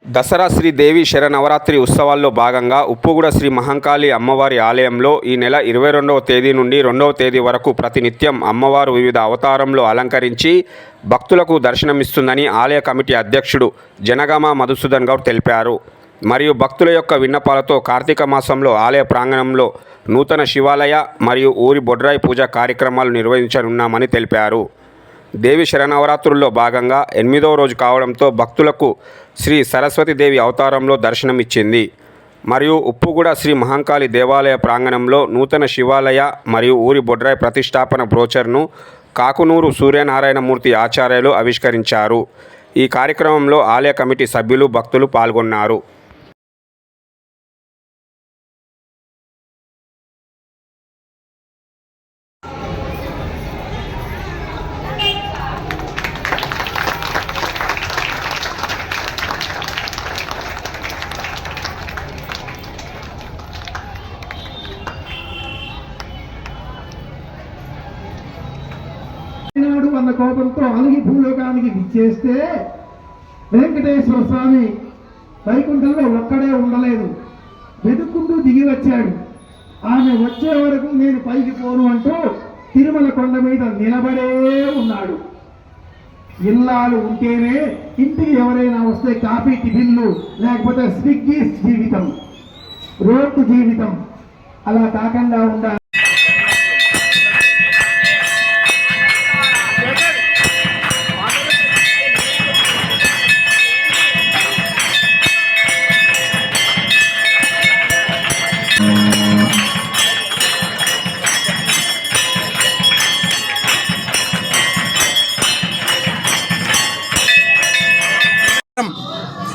దసరా శ్రీ దేవి శరన్నవరాత్రి ఉత్సవాల్లో భాగంగా ఉప్పుగూడ శ్రీ మహంకాళి అమ్మవారి ఆలయంలో ఈ నెల 22వ తేదీ నుండి 2వ తేదీ వరకు ప్రతినిత్యం అమ్మవారు వివిధ అవతారంలో అలంకరించి భక్తులకు దర్శనమిస్తుందని ఆలయ కమిటీ అధ్యక్షుడు జనగామ మధుసూదన్ గౌడ్ తెలిపారు. మరియు భక్తుల యొక్క విన్నపాలతో కార్తీక మాసంలో ఆలయ ప్రాంగణంలో నూతన శివాలయ మరియు ఊరి బొడ్రాయి పూజ కార్యక్రమాలు నిర్వహించనున్నామని తెలిపారు. దేవి శరన్నవరాత్రుల్లో భాగంగా 8వ రోజు కావడంతో భక్తులకు శ్రీ సరస్వతీదేవి అవతారంలో దర్శనమిచ్చింది. మరియు ఉప్పుగూడ శ్రీ మహంకాళి దేవాలయ ప్రాంగణంలో నూతన శివాలయ మరియు ఊరి బొడ్రాయి ప్రతిష్టాపన బ్రోచర్ను కాకునూరు సూర్యనారాయణమూర్తి ఆచార్యులు ఆవిష్కరించారు. ఈ కార్యక్రమంలో ఆలయ కమిటీ సభ్యులు, భక్తులు పాల్గొన్నారు. నాడు అన్న కోపంతో అలిగి భూలోకానికి విచ్చేస్తే వెంకటేశ్వర స్వామి వైకుంఠంలో ఒక్కడే ఉండలేదు, వెతుక్కుంటూ దిగి వచ్చాడు. ఆమె వచ్చే వరకు నేను పైకి పోను అంటూ తిరుమల కొండ మీద నిలబడే ఉన్నాడు. ఇల్లాలు ఉంటేనే ఇంటికి ఎవరైనా వస్తే కాఫీ టిఫిన్లు, లేకపోతే స్విగ్గీ జీవితం, రోడ్డు జీవితం అలా కాకుండా ఉండాలి.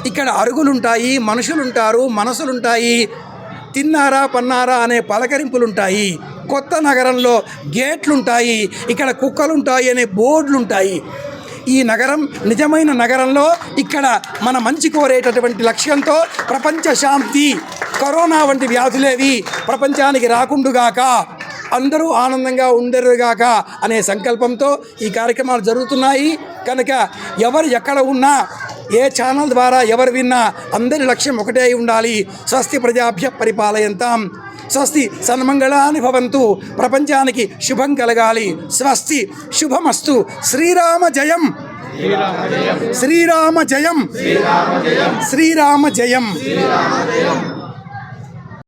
ఇక్కడ అరుగులుంటాయి, మనుషులుంటారు, మనసులుంటాయి, తిన్నారా పన్నారా అనే పలకరింపులుంటాయి. కొత్త నగరంలో గేట్లుంటాయి, ఇక్కడ కుక్కలుంటాయి అనే బోర్డులుంటాయి. ఈ నగరం నిజమైన నగరంలో ఇక్కడ మన మంచి కోరేటటువంటి లక్ష్యంతో ప్రపంచ శాంతి, కరోనా వంటి వ్యాధులేవి ప్రపంచానికి రాకుండుగాక, అందరూ ఆనందంగా ఉండరుగాక అనే సంకల్పంతో ఈ కార్యక్రమాలు జరుగుతున్నాయి. కనుక ఎవరు ఎక్కడ ఉన్నా, ఏ ఛానల్ ద్వారా ఎవరు విన్నా అందరి లక్ష్యం ఒకటే ఉండాలి. స్వస్తి ప్రజాభ్య పరిపాలయంతాం, స్వస్తి సన్మంగళాని భవంతు, ప్రపంచానికి శుభం కలగాలి. స్వస్తి శుభమస్తు. శ్రీరామ జయం, శ్రీరామ జయం, శ్రీరామ జయం.